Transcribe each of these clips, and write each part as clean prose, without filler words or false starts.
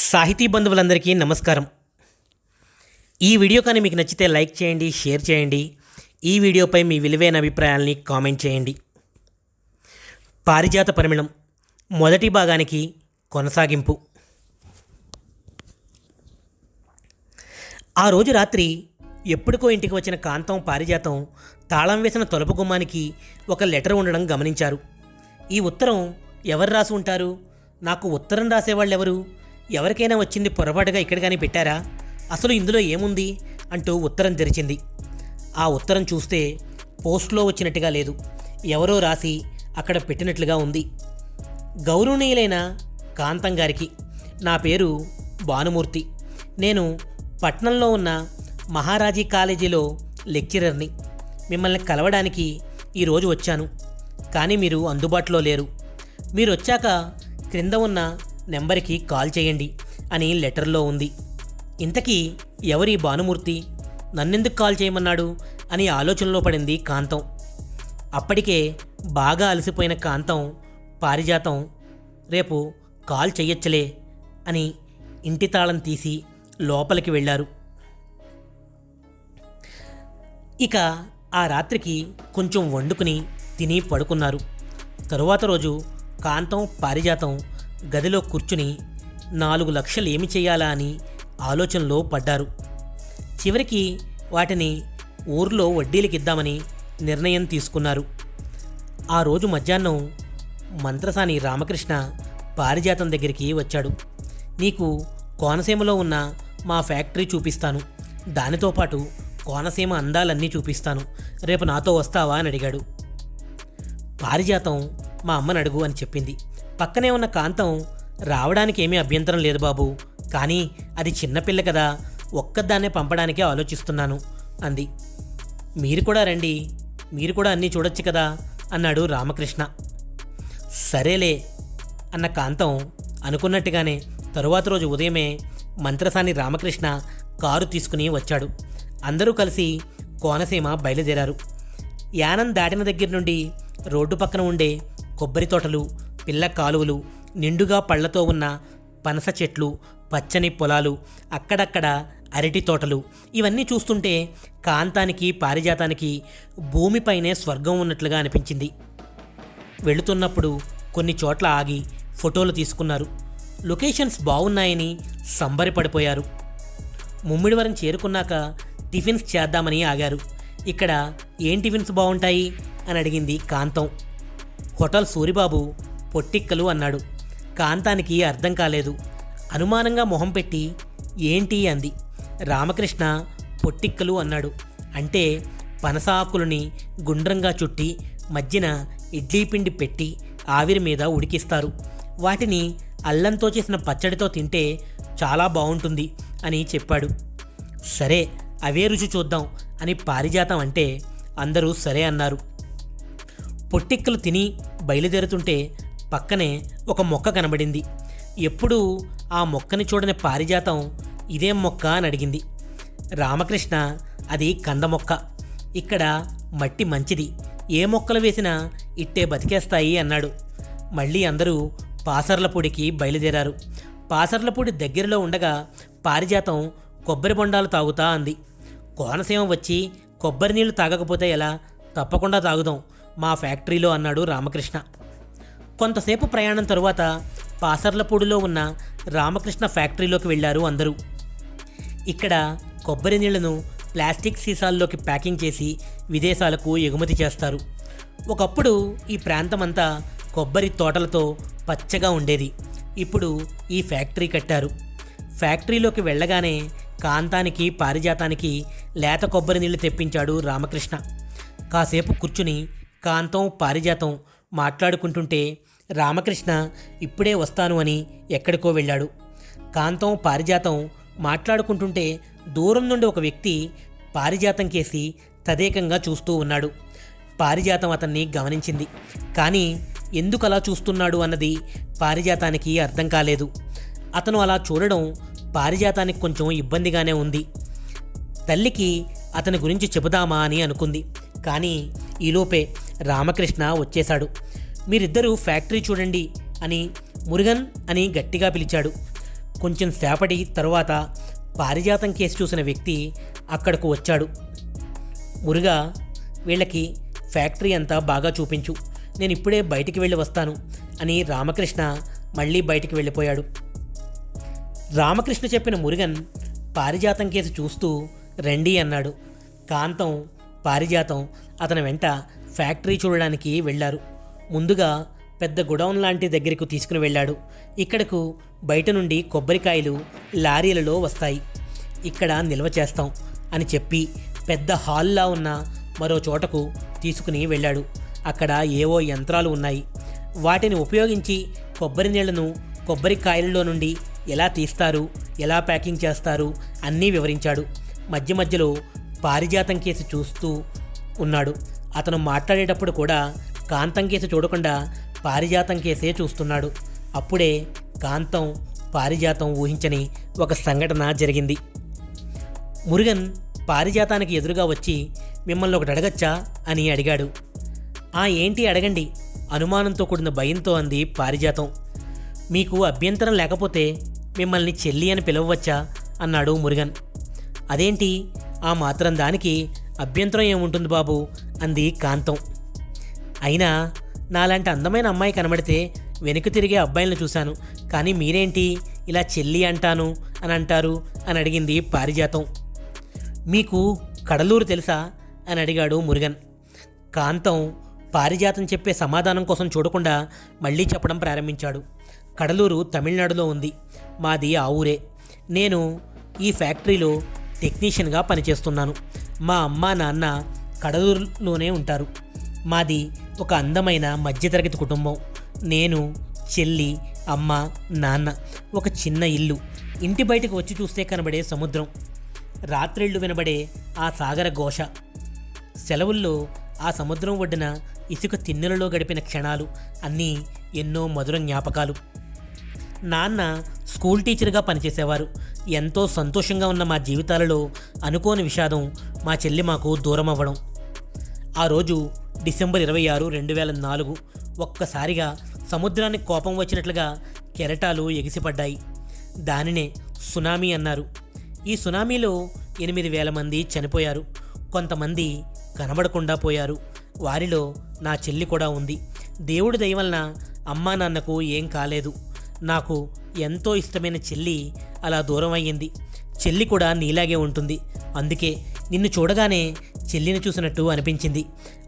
సాహితీ బంధువులందరికీ నమస్కారం. ఈ వీడియో కానీ మీకు నచ్చితే లైక్ చేయండి, షేర్ చేయండి. ఈ వీడియోపై మీ విలువైన అభిప్రాయాల్ని కామెంట్ చేయండి. పారిజాత పరిమళం మొదటి భాగానికి కొనసాగింపు. ఆ రోజు రాత్రి ఎప్పుడుకో ఇంటికి వచ్చిన కాంతం, పారిజాతం తాళం వేసిన తలుపు గుమ్మానికి ఒక లెటర్ ఉండడం గమనించారు. ఈ ఉత్తరం ఎవరు రాసి ఉంటారు? నాకు ఉత్తరం రాసేవాళ్ళు ఎవరు? ఎవరికైనా వచ్చింది పొరపాటుగా ఇక్కడ కానీ పెట్టారా? అసలు ఇందులో ఏముంది అంటూ ఉత్తరం తెరిచింది. ఆ ఉత్తరం చూస్తే పోస్ట్లో వచ్చినట్టుగా లేదు, ఎవరో రాసి అక్కడ పెట్టినట్లుగా ఉంది. గౌరవనీయులైన కాంతం గారికి, నా పేరు భానుమూర్తి. నేను పట్నంలో ఉన్న మహారాజీ కాలేజీలో లెక్చరర్ని. మిమ్మల్ని కలవడానికి ఈరోజు వచ్చాను, కానీ మీరు అందుబాటులో లేరు. మీరు వచ్చాక క్రింద ఉన్న నెంబర్కి కాల్ చేయండి అని లెటర్లో ఉంది. ఇంతకీ ఎవరి భానుమూర్తి? నన్నెందుకు కాల్ చేయమన్నాడు అని ఆలోచనలో పడింది కాంతం. అప్పటికే బాగా అలసిపోయిన కాంతం, పారిజాతం రేపు కాల్ చెయ్యొచ్చులే అని ఇంటి తాళం తీసి లోపలికి వెళ్ళారు. ఇక ఆ రాత్రికి కొంచెం వండుకుని తిని పడుకున్నారు. తరువాత రోజు కాంతం, పారిజాతం గదిలో కూర్చుని 4 లక్షలు ఏమి చేయాలా అని ఆలోచనలో పడ్డారు. చివరికి వాటిని ఊర్లో వడ్డీలకి ఇద్దామని నిర్ణయం తీసుకున్నారు. ఆ రోజు మధ్యాహ్నం మంత్రసాని రామకృష్ణ పారిజాతం దగ్గరికి వచ్చాడు. నీకు కోనసీమలో ఉన్న మా ఫ్యాక్టరీ చూపిస్తాను, దానితో పాటు కోనసీమ అందాలన్నీ చూపిస్తాను, రేపు నాతో వస్తావా అని అడిగాడు. పారిజాతం మా అమ్మని అడుగు అని చెప్పింది. పక్కనే ఉన్న కాంతం, రావడానికి ఏమీ అభ్యంతరం లేదు బాబు, కానీ అది చిన్నపిల్ల కదా, ఒక్కదాన్నే పంపడానికే ఆలోచిస్తున్నాను అంది. మీరు కూడా రండి, మీరు కూడా అన్నీ చూడొచ్చు కదా అన్నాడు రామకృష్ణ. సరేలే అన్న కాంతం అనుకున్నట్టుగానే తరువాత రోజు ఉదయమే మంత్రసాని రామకృష్ణ కారు తీసుకుని వచ్చాడు. అందరూ కలిసి కోనసీమ బయలుదేరారు. యానం దాటిన దగ్గర నుండి రోడ్డు పక్కన ఉండే కొబ్బరి తోటలు, పిల్ల కాలువలు, నిండుగా పళ్లతో ఉన్న పనస చెట్లు, పచ్చని పొలాలు, అక్కడక్కడ అరటి తోటలు, ఇవన్నీ చూస్తుంటే కాంతానికి, పారిజాతానికి భూమిపైనే స్వర్గం ఉన్నట్లుగా అనిపించింది. వెళుతున్నప్పుడు కొన్ని చోట్ల ఆగి ఫోటోలు తీసుకున్నారు. లొకేషన్స్ బాగున్నాయని సంబరపడిపోయారు. ముమ్మిడివరం చేరుకున్నాక టిఫిన్స్ చేద్దామని ఆగారు. ఇక్కడ ఏం టిఫిన్స్ బాగుంటాయి అని అడిగింది కాంతం. హోటల్ సూరిబాబు పొట్టిక్కలు అన్నాడు. కాంతానికి అర్థం కాలేదు. అనుమానంగా మొహం పెట్టి ఏంటి అంది. రామకృష్ణ పొట్టిక్కలు అన్నాడు. అంటే పనస ఆకులని గుండ్రంగా చుట్టి మధ్యన ఇడ్లీ పిండి పెట్టి ఆవిరి మీద ఉడికిస్తారు. వాటిని అల్లంతో చేసిన పచ్చడితో తింటే చాలా బాగుంటుంది అని చెప్పాడు. సరే అవే రుచి చూద్దాం అని పారిజాతం అంటే అందరూ సరే అన్నారు. పొట్టిక్కలు తిని బయలుదేరుతుంటే పక్కనే ఒక మొక్క కనబడింది. ఎప్పుడూ ఆ మొక్కని చూడని పారిజాతం ఇదేం మొక్క అని అడిగింది. రామకృష్ణ, అది కంద మొక్క, ఇక్కడ మట్టి మంచిది, ఏ మొక్కలు వేసినా ఇట్టే బతికేస్తాయి అన్నాడు. మళ్ళీ అందరూ పాసర్లపూడికి బయలుదేరారు. పాసర్లపూడి దగ్గరలో ఉండగా పారిజాతం కొబ్బరి బొండాలు తాగుతా అంది. కోనసీమ వచ్చి కొబ్బరి నీళ్లు తాగకపోతే ఎలా? తప్పకుండా తాగుదాం మా ఫ్యాక్టరీలో అన్నాడు రామకృష్ణ. కొంతసేపు ప్రయాణం తరువాత పాసర్లపూడిలో ఉన్న రామకృష్ణ ఫ్యాక్టరీలోకి వెళ్ళారు అందరూ. ఇక్కడ కొబ్బరి నీళ్లను ప్లాస్టిక్ సీసాల్లోకి ప్యాకింగ్ చేసి విదేశాలకు ఎగుమతి చేస్తారు. ఒకప్పుడు ఈ ప్రాంతమంతా కొబ్బరి తోటలతో పచ్చగా ఉండేది. ఇప్పుడు ఈ ఫ్యాక్టరీ కట్టారు. ఫ్యాక్టరీలోకి వెళ్ళగానే కాంతానికి, పారిజాతానికి లేత కొబ్బరి నీళ్లు తెప్పించాడు రామకృష్ణ. కాసేపు కూర్చుని కాంతం, పారిజాతం మాట్లాడుకుంటుంటే రామకృష్ణ ఇప్పుడే వస్తాను అని ఎక్కడికో వెళ్ళాడు. కాంతం, పారిజాతం మాట్లాడుకుంటుంటే దూరం నుండి ఒక వ్యక్తి పారిజాతం కేసి తదేకంగా చూస్తూ ఉన్నాడు. పారిజాతం అతన్ని గమనించింది, కానీ ఎందుకు అలా చూస్తున్నాడు అన్నది పారిజాతానికి అర్థం కాలేదు. అతను అలా చూడడం పారిజాతానికి కొంచెం ఇబ్బందిగానే ఉంది. తల్లికి అతని గురించి చెబుదామా అని అనుకుంది. కానీ ఈలోపే రామకృష్ణ వచ్చేశాడు. మీరిద్దరూ ఫ్యాక్టరీ చూడండి అని మురుగన్ అని గట్టిగా పిలిచాడు. కొంచెం సేపటి తరువాత పారిజాతం కేసు చూసిన వ్యక్తి అక్కడకు వచ్చాడు. మురుగా, వీళ్ళకి ఫ్యాక్టరీ అంతా బాగా చూపించు, నేను ఇప్పుడే బయటికి వెళ్ళి వస్తాను అని రామకృష్ణ మళ్ళీ బయటికి వెళ్ళిపోయాడు. రామకృష్ణ చెప్పిన మురుగన్ పారిజాతం కేసు చూస్తూ రండి అన్నాడు. కాంతం, పారిజాతం అతని వెంట ఫ్యాక్టరీ చూడడానికి వెళ్ళారు. ముందుగా పెద్ద గుడౌన్ లాంటి దగ్గరకు తీసుకుని వెళ్ళాడు. ఇక్కడకు బయట నుండి కొబ్బరికాయలు లారీలలో వస్తాయి, ఇక్కడ నిల్వ చేస్తాం అని చెప్పి పెద్ద హాల్లా ఉన్న మరో చోటకు తీసుకుని వెళ్ళాడు. అక్కడ ఏవో యంత్రాలు ఉన్నాయి. వాటిని ఉపయోగించి కొబ్బరి నీళ్లను కొబ్బరికాయలలో నుండి ఎలా తీస్తారు, ఎలా ప్యాకింగ్ చేస్తారు అన్నీ వివరించాడు. మధ్య మధ్యలో పారిజాతం కేసు చూస్తూ ఉన్నాడు. అతను మాట్లాడేటప్పుడు కూడా కాంతం కేసు చూడకుండా పారిజాతం కేసే చూస్తున్నాడు. అప్పుడే కాంతం, పారిజాతం ఊహించని ఒక సంఘటన జరిగింది. మురుగన్ పారిజాతానికి ఎదురుగా వచ్చి మిమ్మల్ని ఒకటి అడగచ్చా అని అడిగాడు. ఏంటి అడగండి, అనుమానంతో కూడిన భయంతో అంది పారిజాతం. మీకు అభ్యంతరం లేకపోతే మిమ్మల్ని చెల్లి అని పిలవవచ్చా అన్నాడు మురుగన్. అదేంటి, ఆ మాత్రం దానికి అభ్యంతరం ఏముంటుంది బాబు అంది కాంతం. అయినా నాలాంటి అందమైన అమ్మాయి కనబడితే వెనుక తిరిగే అబ్బాయిలను చూశాను, కానీ మీరేంటి ఇలా చెల్లి అంటాను అని అంటారు అని అడిగింది పారిజాతం. మీకు కడలూరు తెలుసా అని అడిగాడు మురుగన్. కాంతం పారిజాతం చెప్పే సమాధానం కోసం చూడకుండా మళ్ళీ చెప్పడం ప్రారంభించాడు. కడలూరు తమిళనాడులో ఉంది, మాది ఆ ఊరే. నేను ఈ ఫ్యాక్టరీలో టెక్నీషియన్గా పనిచేస్తున్నాను. మా అమ్మ నాన్న కడలూరులోనే ఉంటారు. మాది ఒక అందమైన మధ్యతరగతి కుటుంబం. నేను, చెల్లి, అమ్మ, నాన్న, ఒక చిన్న ఇల్లు. ఇంటి బయటకు వచ్చి చూస్తే కనబడే సముద్రం, రాత్రిళ్ళు వినబడే ఆ సాగర ఘోష, సెలవుల్లో ఆ సముద్రం ఒడ్డున ఇసుక తిన్నెలలో గడిపిన క్షణాలు అన్నీ ఎన్నో మధుర జ్ఞాపకాలు. నాన్న స్కూల్ టీచర్గా పనిచేసేవారు. ఎంతో సంతోషంగా ఉన్న మా జీవితాలలో అనుకోని విషాదం మా చెల్లి మాకు దూరం అవ్వడం. ఆ రోజు డిసెంబర్ 26, 2004 ఒక్కసారిగా సముద్రానికి కోపం వచ్చినట్లుగా కెరటాలు ఎగిసిపడ్డాయి. దానినే సునామీ అన్నారు. ఈ సునామీలో 8,000 మంది చనిపోయారు. కొంతమంది కనబడకుండా పోయారు. వారిలో నా చెల్లి కూడా ఉంది. దేవుడి దయ వలన అమ్మా నాన్నకు ఏం కాలేదు. నాకు ఎంతో ఇష్టమైన చెల్లి అలా దూరం అయ్యింది. చెల్లి కూడా నీలాగే ఉంటుంది. అందుకే నిన్ను చూడగానే చెల్లిని చూసినట్టు అనిపించింది.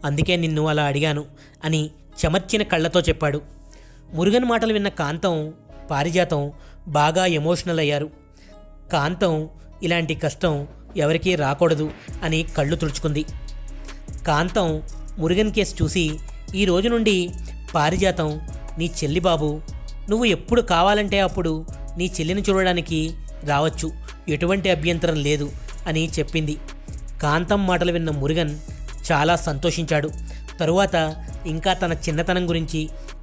అందుకే నిన్ను అలా అడిగాను అని చెమర్చిన కళ్ళతో చెప్పాడు. మురుగన్ మాటలు విన్న కాంతం, పారిజాతం బాగా ఎమోషనల్ అయ్యారు. కాంతం ఇలాంటి కష్టం ఎవరికీ రాకూడదు అని కళ్ళు తుడుచుకుంది. కాంతం మురుగన్ కేసు చూసి, ఈ రోజు నుండి పారిజాతం నీ చెల్లి బాబు, నువ్వు ఎప్పుడు కావాలంటే అప్పుడు నీ చెల్లిని చూడడానికి రావచ్చు, ఎటువంటి అభ్యంతరం లేదు అని చెప్పింది. కాంతం మాటలు విన్న మురుగన్ చాలా సంతోషించాడు. తరువాత ఇంకా తన చిన్నతనం గురించి,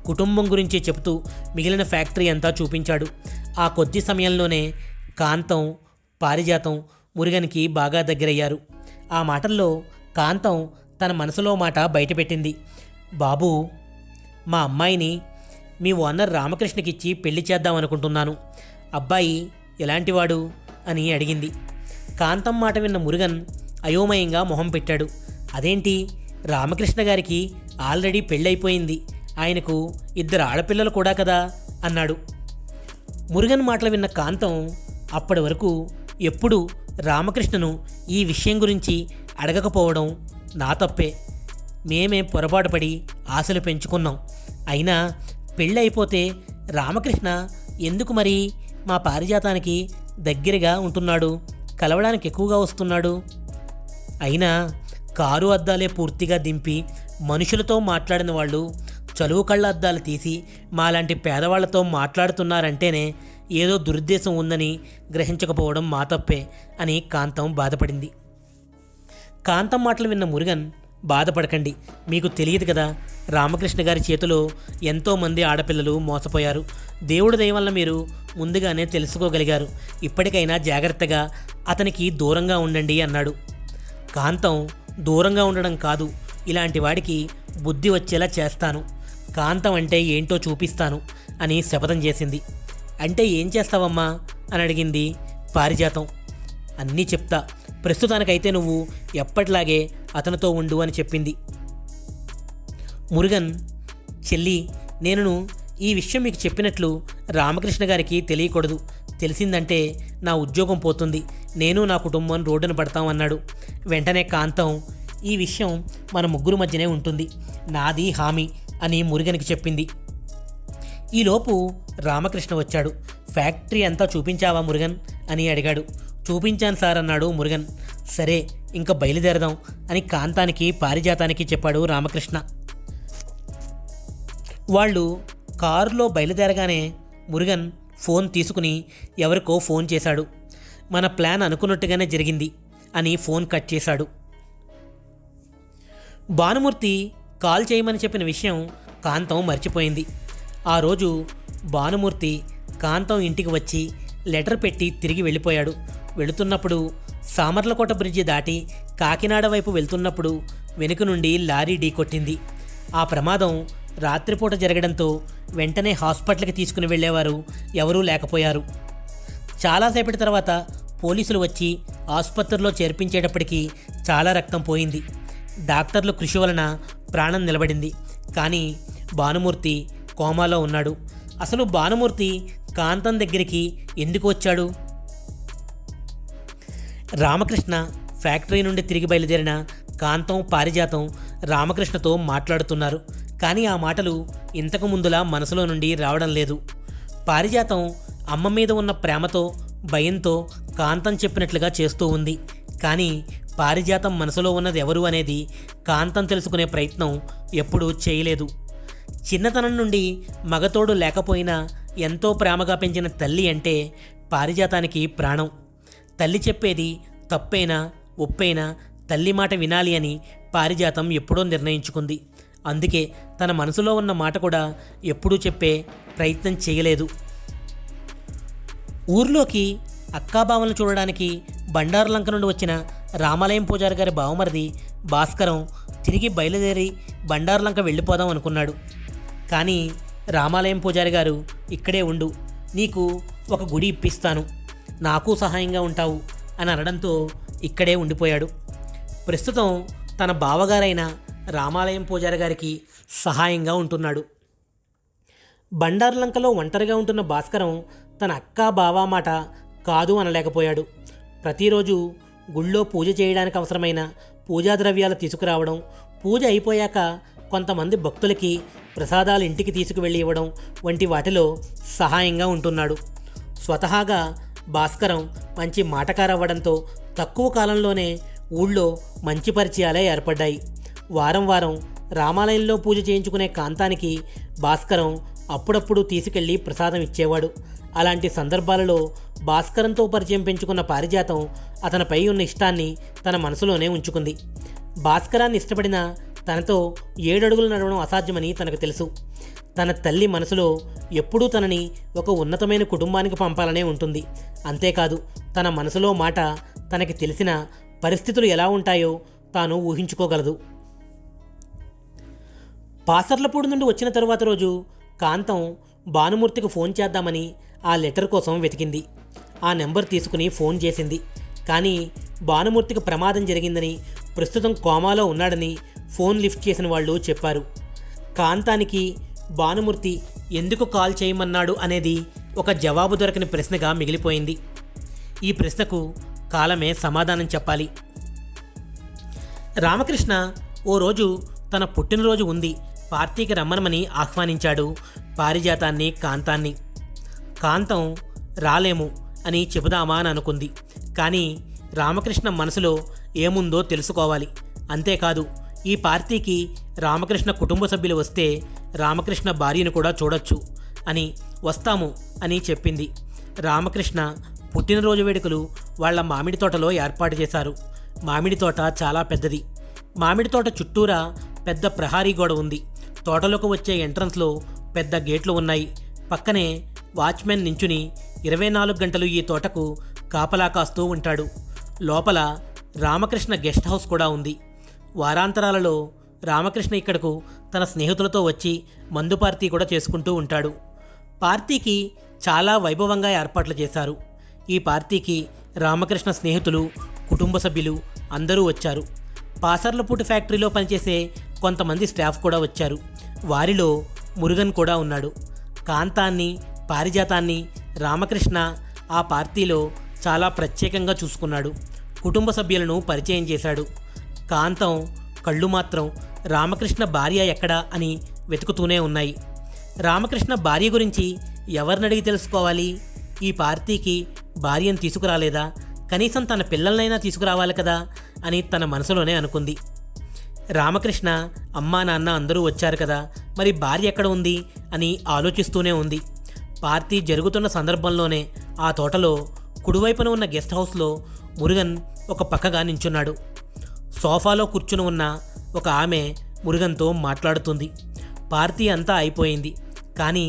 కుటుంబం గురించి చెబుతూ మిగిలిన ఫ్యాక్టరీ అంతా చూపించాడు. ఆ కొద్ది సమయంలోనే కాంతం, పారిజాతం మురుగన్కి బాగా దగ్గరయ్యారు. ఆ మాటల్లో కాంతం తన మనసులో మాట బయటపెట్టింది. బాబూ, మా అమ్మాయిని మీ ఓనర్ రామకృష్ణకిచ్చి పెళ్లి చేద్దామనుకుంటున్నాను. అబ్బాయి ఎలాంటివాడు అని అడిగింది. కాంతం మాట విన్న మురుగన్ అయోమయంగా మొహం పెట్టాడు. అదేంటి, రామకృష్ణ గారికి ఆల్రెడీ పెళ్ళైపోయింది, ఆయనకు 2 ఆడపిల్లలు కూడా కదా అన్నాడు. మురుగన్ మాటలు విన్న కాంతం, అప్పటి వరకు ఎప్పుడు రామకృష్ణను ఈ విషయం గురించి అడగకపోవడం నా తప్పే. మేమే పొరపాటు పడి ఆశలు పెంచుకున్నాం. అయినా పెళ్ళి అయిపోతే రామకృష్ణ ఎందుకు మరి మా పారిజాతానికి దగ్గరగా ఉంటున్నాడు, కలవడానికి ఎక్కువగా వస్తున్నాడు? అయినా కారు అద్దాలే పూర్తిగా దింపి మనుషులతో మాట్లాడిన వాళ్ళు చలువు కళ్ళ అద్దాలు తీసి మాలాంటి పేదవాళ్లతో మాట్లాడుతున్నారంటేనే ఏదో దురుద్దేశం ఉందని గ్రహించకపోవడం మా తప్పే అని కాంతం బాధపడింది. కాంతం మాటలు విన్న మురుగన్, బాధపడకండి, మీకు తెలియదు కదా, రామకృష్ణ గారి చేతిలో ఎంతోమంది ఆడపిల్లలు మోసపోయారు. దేవుడి దయ వల్ల మీరు ముందుగానే తెలుసుకోగలిగారు. ఇప్పటికైనా జాగ్రత్తగా అతనికి దూరంగా ఉండండి అన్నాడు. కాంతం, దూరంగా ఉండడం కాదు, ఇలాంటి వాడికి బుద్ధి వచ్చేలా చేస్తాను, కాంతం అంటే ఏంటో చూపిస్తాను అని శపథం చేసింది. అంటే ఏం చేస్తావమ్మా అని అడిగింది పారిజాతం. అన్నీ చెప్తా, ప్రస్తుతానికైతే నువ్వు ఎప్పటిలాగే అతనితో ఉండు అని చెప్పింది. మురుగన్, చెల్లి, నేను ఈ విషయం మీకు చెప్పినట్లు రామకృష్ణ గారికి తెలియకూడదు. తెలిసిందంటే నా ఉద్యోగం పోతుంది, నేను నా కుటుంబం రోడ్డున పడతాం అన్నాడు. వెంటనే కాంతం, ఈ విషయం మన ముగ్గురు మధ్యనే ఉంటుంది, నాది హామీ అని మురుగన్కి చెప్పింది. ఈలోపు రామకృష్ణ వచ్చాడు. ఫ్యాక్టరీ అంతా చూపించావా మురుగన్ అని అడిగాడు. చూపించాను సార్ అన్నాడు మురుగన్. సరే, ఇంకా బయలుదేరదాం అని కాంతానికి పారిజాతానికి చెప్పాడు రామకృష్ణ. వాళ్ళు కారులో బయలుదేరగానే మురుగన్ ఫోన్ తీసుకుని ఎవరికో ఫోన్ చేశాడు. మన ప్లాన్ అనుకున్నట్టుగానే జరిగింది అని ఫోన్ కట్ చేశాడు. భానుమూర్తి కాల్ చేయమని చెప్పిన విషయం కాంతం మర్చిపోయింది. ఆ రోజు భానుమూర్తి కాంతం ఇంటికి వచ్చి లెటర్ పెట్టి తిరిగి వెళ్ళిపోయాడు. వెళుతున్నప్పుడు సామర్లకోట బ్రిడ్జి దాటి కాకినాడ వైపు వెళ్తున్నప్పుడు వెనుక నుండి లారీ ఢీకొట్టింది. ఆ ప్రమాదం రాత్రిపూట జరగడంతో వెంటనే హాస్పిటల్కి తీసుకుని వెళ్ళేవారు ఎవరూ లేకపోయారు. చాలాసేపటి తర్వాత పోలీసులు వచ్చి ఆసుపత్రిలో చేర్పించేటప్పటికీ చాలా రక్తం పోయింది. డాక్టర్లు కృషి వలన ప్రాణం నిలబడింది. కానీ భానుమూర్తి కోమాలో ఉన్నాడు. అసలు భానుమూర్తి కాంతం దగ్గరికి ఎందుకు వచ్చాడు? రామకృష్ణ ఫ్యాక్టరీ నుండి తిరిగి బయలుదేరిన కాంతం, పారిజాతం రామకృష్ణతో మాట్లాడుతున్నారు. కానీ ఆ మాటలు ఇంతకు ముందులా మనసులో నుండి రావడం లేదు. పారిజాతం అమ్మ మీద ఉన్న ప్రేమతో, భయంతో కాంతం చెప్పినట్లుగా చేస్తూ ఉంది. కానీ పారిజాతం మనసులో ఉన్నది ఎవరు అనేది కాంతం తెలుసుకునే ప్రయత్నం ఎప్పుడూ చేయలేదు. చిన్నతనం నుండి మగతోడు లేకపోయినా ఎంతో ప్రేమగా పెంచిన తల్లి అంటే పారిజాతానికి ప్రాణం. తల్లి చెప్పేది తప్పైనా ఒప్పైనా తల్లి మాట వినాలి అని పారిజాతం ఎప్పుడో నిర్ణయించుకుంది. అందుకే తన మనసులో ఉన్న మాట కూడా ఎప్పుడూ చెప్పే ప్రయత్నం చేయలేదు. ఊర్లోకి అక్కాబావలను చూడడానికి బండారులంక నుండి వచ్చిన రామాలయం పూజారి గారి బావమరిది భాస్కరం తిరిగి బయలుదేరి బండారులంక వెళ్ళిపోదాం అనుకున్నాడు. కానీ రామాలయం పూజారి గారు, ఇక్కడే ఉండు, నీకు ఒక గుడి ఇప్పిస్తాను, నాకు సహాయంగా ఉంటావు అని అనడంతో ఇక్కడే ఉండిపోయాడు. ప్రస్తుతం తన బావగారైన రామాలయం పూజారి గారికి సహాయంగా ఉంటున్నాడు. బండారులంకలో ఒంటరిగా ఉంటున్న భాస్కరం తన అక్క బావ మాట కాదు అనలేకపోయాడు. ప్రతిరోజు గుళ్ళో పూజ చేయడానికి అవసరమైన పూజా ద్రవ్యాలు తీసుకురావడం, పూజ అయిపోయాక కొంతమంది భక్తులకి ప్రసాదాలు ఇంటికి తీసుకువెళ్ళి ఇవ్వడం వంటి వాటిలో సహాయంగా ఉంటున్నాడు. స్వతహాగా భాస్కరం మంచి మాటకారవ్వడంతో తక్కువ కాలంలోనే ఊళ్ళో మంచి పరిచయాలే ఏర్పడ్డాయి. వారం వారం రామాలయంలో పూజ చేయించుకునే కాంతానికి భాస్కరం అప్పుడప్పుడు తీసుకెళ్లి ప్రసాదం ఇచ్చేవాడు. అలాంటి సందర్భాలలో భాస్కరంతో పరిచయం పెంచుకున్న పారిజాతం అతనిపై ఉన్న ఇష్టాన్ని తన మనసులోనే ఉంచుకుంది. భాస్కరాన్ని ఇష్టపడిన తనతో 7 అడుగులు నడవడం అసాధ్యమని తనకు తెలుసు. తన తల్లి మనసులో ఎప్పుడూ తనని ఒక ఉన్నతమైన కుటుంబానికి పంపాలనే ఉంటుంది. అంతేకాదు, తన మనసులో మాట తనకి తెలిసిన పరిస్థితులు ఎలా ఉంటాయో తాను ఊహించుకోగలదు. పాసర్లపూడి నుండి వచ్చిన తరువాత రోజు కాంతం భానుమూర్తికి ఫోన్ చేద్దామని ఆ లెటర్ కోసం వెతికింది. ఆ నెంబర్ తీసుకుని ఫోన్ చేసింది. కానీ భానుమూర్తికి ప్రమాదం జరిగిందని, ప్రస్తుతం కోమాలో ఉన్నాడని ఫోన్ లిఫ్ట్ చేసిన వాళ్ళు చెప్పారు. కాంతానికి భానుమూర్తి ఎందుకు కాల్ చేయమన్నాడు అనేది ఒక జవాబు దొరకని ప్రశ్నగా మిగిలిపోయింది. ఈ ప్రశ్నకు కాలమే సమాధానం చెప్పాలి. రామకృష్ణ ఓ రోజు తన పుట్టినరోజు ఉంది, పార్టీకి రమ్మనమని ఆహ్వానించాడు పారిజాతాన్ని, కాంతాన్ని. కాంతం రాలేము అని చెబుదామా అని అనుకుంది. కానీ రామకృష్ణ మనసులో ఏముందో తెలుసుకోవాలి. అంతేకాదు, ఈ పార్టీకి రామకృష్ణ కుటుంబ సభ్యులు వస్తే రామకృష్ణ భార్యను కూడా చూడొచ్చు అని, వస్తాము అని చెప్పింది. రామకృష్ణ పుట్టినరోజు వేడుకలు వాళ్ళ మామిడి తోటలో ఏర్పాటు చేశారు. మామిడి తోట చాలా పెద్దది. మామిడి తోట చుట్టూరా పెద్ద ప్రహారీ గోడ ఉంది. తోటలోకి వచ్చే ఎంట్రన్స్లో పెద్ద గేట్లు ఉన్నాయి. పక్కనే వాచ్మెన్ నించుని 24 గంటలు ఈ తోటకు కాపలా కాస్తూ ఉంటాడు. లోపల రామకృష్ణ గెస్ట్ హౌస్ కూడా ఉంది. వారాంతరాలలో రామకృష్ణ ఇక్కడకు తన స్నేహితులతో వచ్చి మందు పార్టీ కూడా చేసుకుంటూ ఉంటాడు. పార్టీకి చాలా వైభవంగా ఏర్పాట్లు చేశారు. ఈ పార్టీకి రామకృష్ణ స్నేహితులు, కుటుంబ సభ్యులు అందరూ వచ్చారు. పాసర్లపూటి ఫ్యాక్టరీలో పనిచేసే కొంతమంది స్టాఫ్ కూడా వచ్చారు. వారిలో మురుగన్ కూడా ఉన్నాడు. కాంతాన్ని, పారిజాతాన్ని రామకృష్ణ ఆ పార్టీలో చాలా ప్రత్యేకంగా చూసుకున్నాడు. కుటుంబ సభ్యులను పరిచయం చేశాడు. కాంతం కళ్ళు మాత్రం రామకృష్ణ భార్య ఎక్కడా అని వెతుకుతూనే ఉన్నాయి. రామకృష్ణ భార్య గురించి ఎవరిని అడిగి తెలుసుకోవాలి? ఈ పార్టీకి భార్యను తీసుకురాలేదా? కనీసం తన పిల్లలనైనా తీసుకురావాలి కదా అని తన మనసులోనే అనుకుంది. రామకృష్ణ అమ్మా నాన్న అందరూ వచ్చారు కదా, మరి భార్య ఎక్కడ ఉంది అని ఆలోచిస్తూనే ఉంది. పార్టీ జరుగుతున్న సందర్భంలోనే ఆ తోటలో కుడివైపున ఉన్న గెస్ట్ హౌస్లో మురుగన్ ఒక పక్కగా నించున్నాడు. సోఫాలో కూర్చుని ఉన్న ఒక ఆమె మురుగన్తో మాట్లాడుతుంది. పార్టీ అంతా అయిపోయింది, కానీ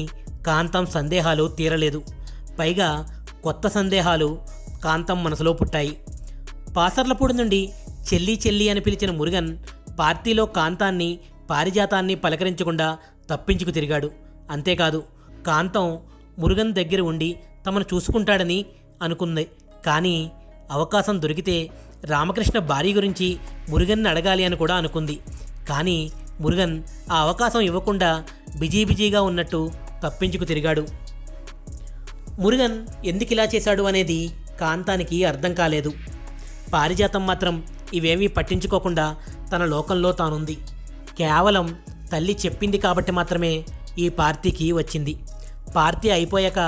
కాంతం సందేహాలు తీరలేదు. పైగా కొత్త సందేహాలు కాంతం మనసులో పుట్టాయి. పాసర్లపూడి నుండి చెల్లి చెల్లి అని పిలిచిన మురుగన్ పార్టీలో కాంతాన్ని, పారిజాతాన్ని పలకరించకుండా తప్పించుకు తిరిగాడు. అంతేకాదు, కాంతం మురుగన్ దగ్గర ఉండి తమను చూసుకుంటాడని అనుకుంది. కానీ అవకాశం దొరికితే రామకృష్ణ భార్య గురించి మురుగన్ని అడగాలి అని కూడా అనుకుంది. కానీ మురుగన్ ఆ అవకాశం ఇవ్వకుండా బిజీగా ఉన్నట్టు తప్పించుకు తిరిగాడు. మురుగన్ ఎందుకు ఇలా చేశాడు అనేది కాంతానికి అర్థం కాలేదు. పారిజాతం మాత్రం ఇవేమీ పట్టించుకోకుండా తన లోకంలో తానుంది. కేవలం తల్లి చెప్పింది కాబట్టి మాత్రమే ఈ పార్టీకి వచ్చింది. పార్టీ అయిపోయాక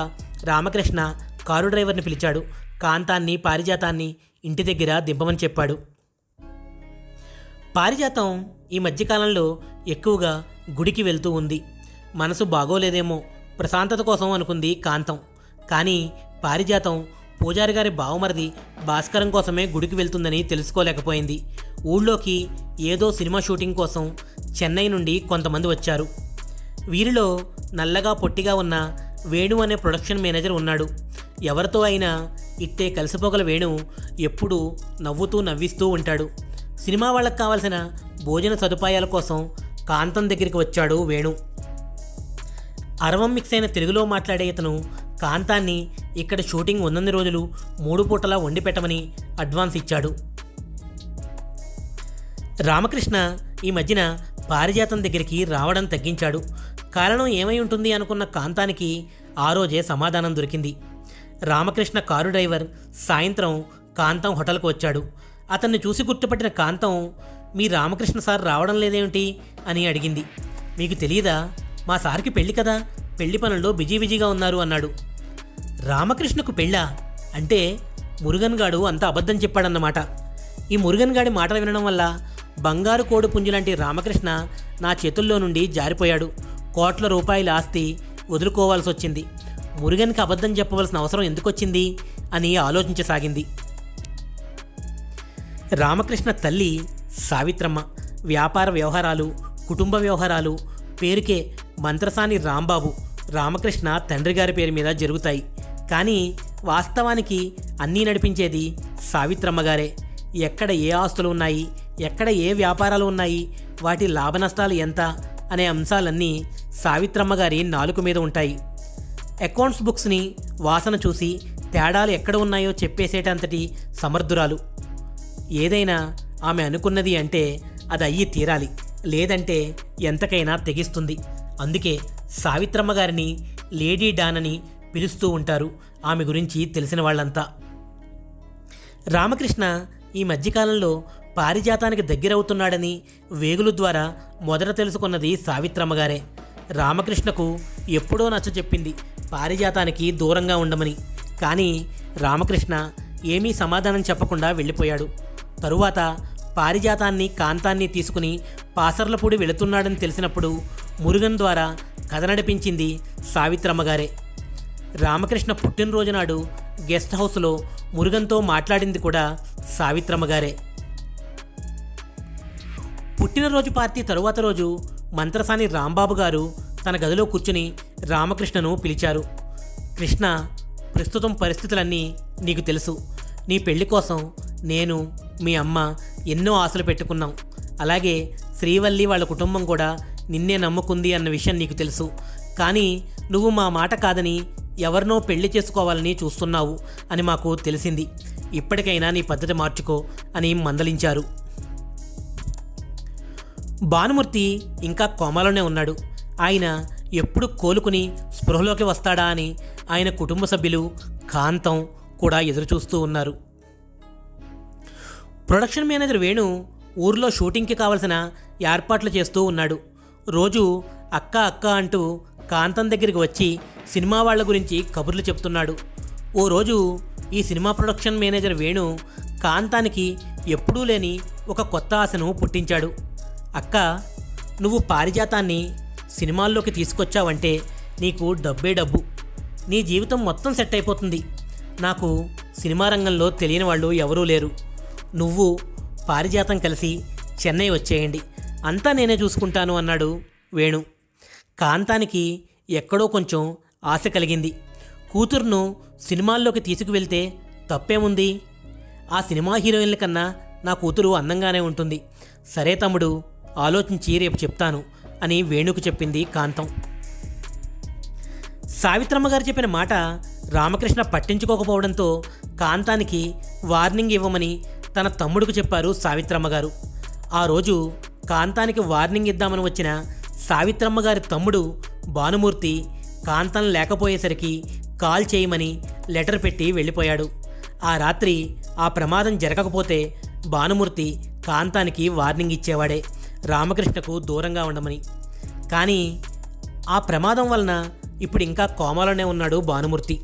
రామకృష్ణ కారు డ్రైవర్ని పిలిచాడు. కాంతాన్ని, పారిజాతాన్ని ఇంటి దగ్గర దింపమని చెప్పాడు. పారిజాతం ఈ మధ్యకాలంలో ఎక్కువగా గుడికి వెళ్తూ ఉంది. మనసు బాగోలేదేమో, ప్రశాంతత కోసం అనుకుంది కాంతం. కానీ పారిజాతం పూజారి గారి బావమరిది భాస్కరం కోసమే గుడికి వెళ్తుందని తెలుసుకోలేకపోయింది. ఊళ్ళోకి ఏదో సినిమా షూటింగ్ కోసం చెన్నై నుండి కొంతమంది వచ్చారు. వీరిలో నల్లగా పొట్టిగా ఉన్న వేణు అనే ప్రొడక్షన్ మేనేజర్ ఉన్నాడు. ఎవరితో అయినా ఇట్టే కలిసిపోగల వేణు ఎప్పుడూ నవ్విస్తూ ఉంటాడు. సినిమా వాళ్ళకు కావాల్సిన భోజన సదుపాయాల కోసం కాంతం దగ్గరికి వచ్చాడు వేణు. అరవం మిక్స్ అయిన తెలుగులో మాట్లాడే ఇతను కాంతాన్ని ఇక్కడ షూటింగ్ ఉన్నన్ని రోజులు 3 పూటలా వండి పెట్టమని అడ్వాన్స్ ఇచ్చాడు. రామకృష్ణ ఈ మధ్యన పారిజాతం దగ్గరికి రావడం తగ్గించాడు. కారణం ఏమై ఉంటుంది అనుకున్న కాంతానికి ఆ రోజే సమాధానం దొరికింది. రామకృష్ణ కారు డ్రైవర్ సాయంత్రం కాంతం హోటల్కు వచ్చాడు. అతన్ని చూసి గుర్తుపట్టిన కాంతం, మీ రామకృష్ణ సార్ రావడం లేదేమిటి అని అడిగింది. మీకు తెలియదా, మా సార్కి పెళ్ళి కదా, పెళ్లి పనుల్లో బిజీగా ఉన్నారు అన్నాడు. రామకృష్ణకు పెళ్ళా అంటే మురుగన్ గాడు అంత అబద్ధం చెప్పాడన్నమాట. ఈ మురుగన్ గాడి మాటలు వినడం వల్ల బంగారు కోడి పుంజు లాంటి రామకృష్ణ నా చేతుల్లో నుండి జారిపోయాడు. కోట్ల రూపాయల ఆస్తి వదులుకోవాల్సి వచ్చింది. మురుగన్కి అబద్ధం చెప్పవలసిన అవసరం ఎందుకొచ్చింది అని ఆలోచించసాగింది. రామకృష్ణ తల్లి సావిత్రమ్మ. వ్యాపార వ్యవహారాలు, కుటుంబ వ్యవహారాలు పేరుకే మంత్రసాని రాంబాబు రామకృష్ణ తండ్రి గారి పేరు మీద జరుగుతాయి. కానీ వాస్తవానికి అన్నీ నడిపించేది సావిత్రమ్మ గారే. ఎక్కడ ఏ ఆస్తులు ఉన్నాయి, ఎక్కడ ఏ వ్యాపారాలు ఉన్నాయి, వాటి లాభ నష్టాలు ఎంత అనే అంశాలన్నీ సావిత్రమ్మ గారి నాలుక మీద ఉంటాయి. అకౌంట్స్ బుక్స్ని వాసన చూసి తేడాలు ఎక్కడ ఉన్నాయో చెప్పేసేటంతటి సమర్థురాలు. ఏదైనా ఆమె అనుకున్నది అంటే అది అయ్యి తీరాలి, లేదంటే ఎంతకైనా తెగిస్తుంది. అందుకే సావిత్రమ్మ గారిని లేడీ డాన్ అని పిలుస్తూ ఉంటారు ఆమె గురించి తెలిసిన వాళ్ళంతా. రామకృష్ణ ఈ మధ్యకాలంలో పారిజాతానికి దగ్గరవుతున్నాడని వేగుల ద్వారా మొదట తెలుసుకున్నది సావిత్రమ్మ గారే. రామకృష్ణకు ఎప్పుడో నచ్చ చెప్పింది పారిజాతానికి దూరంగా ఉండమని. కానీ రామకృష్ణ ఏమీ సమాధానం చెప్పకుండా వెళ్ళిపోయాడు. తరువాత పారిజాతాన్ని, కాంతాన్ని తీసుకుని పాసర్లపూడి వెళుతున్నాడని తెలిసినప్పుడు మురుగన్ ద్వారా కథ నడిపించింది సావిత్రమ్మ గారే. రామకృష్ణ పుట్టినరోజు నాడు గెస్ట్ హౌస్లో మురుగన్తో మాట్లాడింది కూడా సావిత్రమ్మ గారే. పుట్టినరోజు పార్టీ తరువాత రోజు మంత్రసాని రాంబాబు గారు తన గదిలో కూర్చుని రామకృష్ణను పిలిచారు. కృష్ణ, ప్రస్తుతం పరిస్థితులన్నీ నీకు తెలుసు. నీ పెళ్లి కోసం నేను, మీ అమ్మ ఎన్నో ఆశలు పెట్టుకున్నాం. అలాగే శ్రీవల్లి వాళ్ళ కుటుంబం కూడా నిన్నే నమ్ముకుంది అన్న విషయం నీకు తెలుసు. కానీ నువ్వు మా మాట కాదని ఎవరినో పెళ్లి చేసుకోవాలని చూస్తున్నావు అని మాకు తెలిసింది. ఇప్పటికైనా నీ పద్ధతి మార్చుకో అని మందలించారు. భానుమూర్తి ఇంకా కోమాలోనే ఉన్నాడు. ఆయన ఎప్పుడు కోలుకుని స్పృహలోకి వస్తాడా అని ఆయన కుటుంబ సభ్యులు, కాంతం కూడా ఎదురుచూస్తూ ఉన్నారు. ప్రొడక్షన్ మేనేజర్ వేణు ఊర్లో షూటింగ్కి కావలసిన ఏర్పాట్లు చేస్తూ ఉన్నాడు. రోజు అక్క అక్క అంటూ కాంతం దగ్గరికి వచ్చి సినిమా వాళ్ళ గురించి కబుర్లు చెప్తున్నాడు. ఓ రోజు ఈ సినిమా ప్రొడక్షన్ మేనేజర్ వేణు కాంతానికి ఎప్పుడూ లేని ఒక కొత్త ఆశను పుట్టించాడు. అక్క, నువ్వు పారిజాతాన్ని సినిమాల్లోకి తీసుకొచ్చావంటే నీకు డబ్బే డబ్బు. నీ జీవితం మొత్తం సెట్ అయిపోతుంది. నాకు సినిమా రంగంలో తెలియని వాళ్ళు ఎవరూ లేరు. నువ్వు పారిజాతం కలిసి చెన్నై వచ్చేయండి, అంతా నేనే చూసుకుంటాను అన్నాడు వేణు. కాంతానికి ఎక్కడో కొంచెం ఆశ కలిగింది. కూతురును సినిమాల్లోకి తీసుకువెళ్తే తప్పేముంది? ఆ సినిమా హీరోయిన్ల కన్నా నా కూతురు అందంగానే ఉంటుంది. సరే తమ్ముడు, ఆలోచించి రేపు చెప్తాను అని వేణుకు చెప్పింది కాంతం. సావిత్రమ్మ గారు చెప్పిన మాట రామకృష్ణ పట్టించుకోకపోవడంతో కాంతానికి వార్నింగ్ ఇవ్వమని తన తమ్ముడికి చెప్పారు సావిత్రమ్మ గారు. ఆ రోజు కాంతానికి వార్నింగ్ ఇద్దామని వచ్చిన సావిత్రమ్మ గారి తమ్ముడు భానుమూర్తి కాంతం లేకపోయేసరికి కాల్ చేయమని లెటర్ పెట్టి వెళ్ళిపోయాడు. ఆ రాత్రి ఆ ప్రమాదం జరగకపోతే భానుమూర్తి కాంతానికి వార్నింగ్ ఇచ్చేవాడే, రామకృష్ణకు దూరంగా ఉండమని. కానీ ఆ ప్రమాదం వలన ఇప్పుడు ఇంకా కోమాలోనే ఉన్నాడు భానుమూర్తి.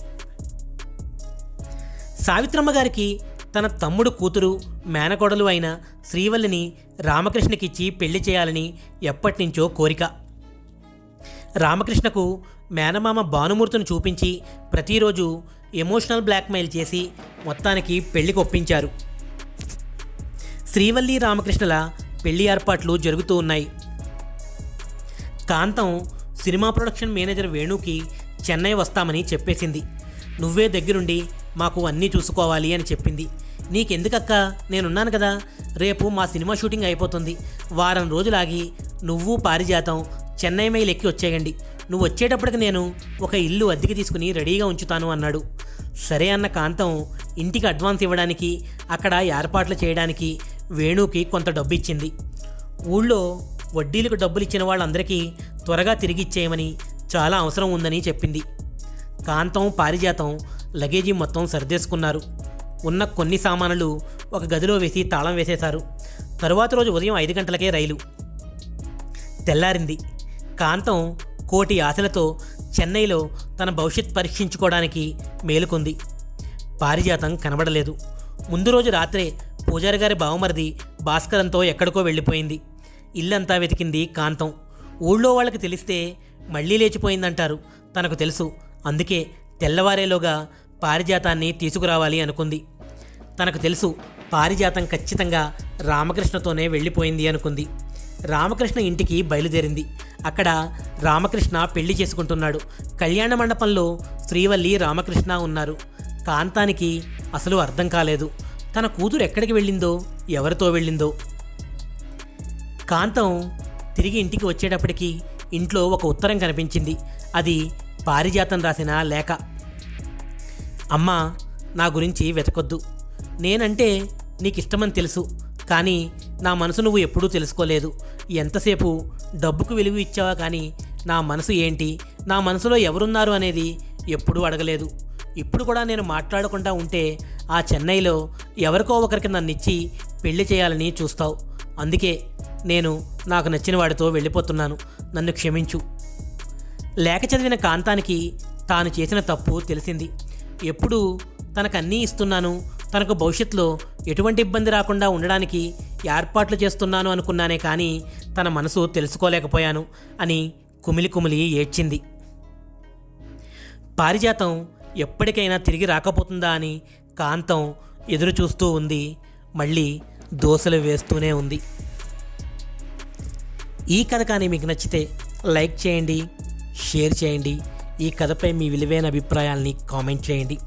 సావిత్రమ్మ గారికి తన తమ్ముడు కూతురు, మేనకోడలు అయిన శ్రీవల్లిని రామకృష్ణకిచ్చి పెళ్లి చేయాలని ఎప్పటినుంచో కోరిక. రామకృష్ణకు మేనమామ భానుమూర్తిని చూపించి ప్రతిరోజు ఎమోషనల్ బ్లాక్మెయిల్ చేసి మొత్తానికి పెళ్లికి ఒప్పించారు. శ్రీవల్లి రామకృష్ణల పెళ్లి ఏర్పాట్లు జరుగుతూ ఉన్నాయి. కాంతం సినిమా ప్రొడక్షన్ మేనేజర్ వేణుకి చెన్నై వస్తామని చెప్పేసింది. నువ్వే దగ్గరుండి మాకు అన్నీ చూసుకోవాలి అని చెప్పింది. నీకెందుకక్క, నేనున్నాను కదా. రేపు మా సినిమా షూటింగ్ అయిపోతుంది. వారం రోజులాగి నువ్వు పారిజాతం చెన్నై మెయిల్ ఎక్కి వచ్చేయండి. నువ్వు వచ్చేటప్పటికి నేను ఒక ఇల్లు అద్దెకి తీసుకుని రెడీగా ఉంచుతాను అన్నాడు. సరే అన్న కాంతం ఇంటికి అడ్వాన్స్ ఇవ్వడానికి, అక్కడ ఏర్పాట్లు చేయడానికి వేణుకి కొంత డబ్బు ఇచ్చింది. ఊళ్ళో వడ్డీలకు డబ్బులు ఇచ్చిన వాళ్ళందరికీ త్వరగా తిరిగి ఇచ్చేయమని, చాలా అవసరం ఉందని చెప్పింది. కాంతం, పారిజాతం లగేజీ మొత్తం సర్దేసుకున్నారు. ఉన్న కొన్ని సామానులు ఒక గదిలో వేసి తాళం వేసేశారు. తరువాత రోజు ఉదయం 5 గంటలకే రైలు. తెల్లారింది. కాంతం కోటి ఆశలతో చెన్నైలో తన భవిష్యత్ పరీక్షించుకోవడానికి మేలుకుంది. పారిజాతం కనబడలేదు. ముందు రోజు రాత్రే పూజారి గారి బావమరిది భాస్కరంతో ఎక్కడికో వెళ్ళిపోయింది. ఇల్లంతా వెతికింది కాంతం. ఊళ్ళో వాళ్ళకి తెలిస్తే మళ్ళీ లేచిపోయిందంటారు. తనకు తెలుసు. అందుకే తెల్లవారేలోగా పారిజాతాన్ని తీసుకురావాలి అనుకుంది. తనకు తెలుసు పారిజాతం ఖచ్చితంగా రామకృష్ణతోనే వెళ్ళిపోయింది అనుకుంది. రామకృష్ణ ఇంటికి బయలుదేరింది. అక్కడ రామకృష్ణ పెళ్లి చేసుకుంటున్నాడు. కళ్యాణ మండపంలో శ్రీవల్లి, రామకృష్ణ ఉన్నారు. కాంతానికి అసలు అర్థం కాలేదు. తన కూతురు ఎక్కడికి వెళ్ళిందో, ఎవరితో వెళ్ళిందో. కాంతం తిరిగి ఇంటికి వచ్చేటప్పటికి ఇంట్లో ఒక ఉత్తరం కనిపించింది. అది పారిజాతం రాసిన లేఖ. అమ్మా, నా గురించి వెతకొద్దు. నేనంటే నీకు ఇష్టమని తెలుసు, కానీ నా మనసు నువ్వు ఎప్పుడూ తెలుసుకోలేదు. ఎంతసేపు డబ్బుకు విలువ ఇచ్చావా, కానీ నా మనసు ఏంటి, నా మనసులో ఎవరున్నారు అనేది ఎప్పుడూ అడగలేదు. ఇప్పుడు కూడా నేను మాట్లాడకుండా ఉంటే ఆ చెన్నైలో ఎవరికో ఒకరికి నన్ను ఇచ్చి పెళ్లి చేయాలని చూస్తావు. అందుకే నేను నాకు నచ్చిన వాడితో వెళ్ళిపోతున్నాను. నన్ను క్షమించు. లేఖ చదివిన కాంతానికి తాను చేసిన తప్పు తెలిసింది. ఎప్పుడూ తనకన్నీ ఇస్తున్నాను, తనకు భవిష్యత్తులో ఎటువంటి ఇబ్బంది రాకుండా ఉండడానికి ఏర్పాట్లు చేస్తున్నాను అనుకున్నానే, కానీ తన మనసు తెలుసుకోలేకపోయాను అని కుమిలి కుమిలి ఏడ్చింది. పారిజాతం ఎప్పటికైనా తిరిగి రాకపోతుందా అని కాంతం ఎదురు చూస్తూ ఉంది. మళ్ళీ దోసలు వేస్తూనే ఉంది. ఈ కథ కానీ మీకు నచ్చితే లైక్ చేయండి, షేర్ చేయండి. ఈ కథపై మీ విలువైన అభిప్రాయాల్ని కామెంట్ చేయండి.